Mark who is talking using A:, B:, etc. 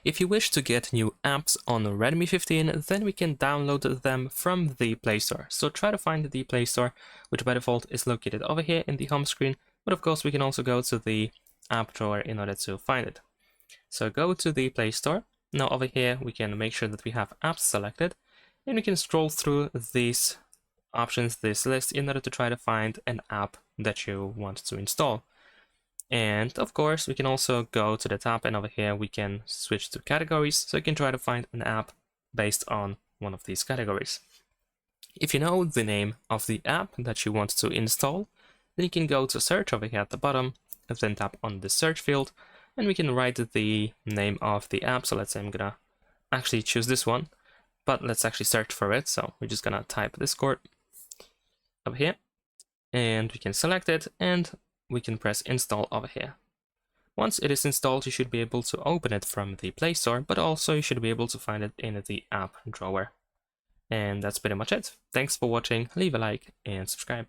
A: If you wish to get new apps on Redmi 15, then we can download them from the Play Store. So try to find the Play Store, which by default is located over here in the home screen, but of course we can also go to the app drawer in order to find it. So go to the Play Store. Now over here we can make sure that we have apps selected, and we can scroll through these options, this list, in order to try to find an app that you want to install. And of course, we can also go to the tab, and over here we can switch to categories, so you can try to find an app based on one of these categories. If you know the name of the app that you want to install, then you can go to search over here at the bottom, and then tap on the search field, and we can write the name of the app. So let's say I'm gonna actually choose this one, but let's actually search for it. So we're just gonna type Discord over here, and we can select it, and we can press install over here. Once it is installed, you should be able to open it from the Play Store, but also you should be able to find it in the app drawer. And that's pretty much it. Thanks for watching, leave a like and subscribe.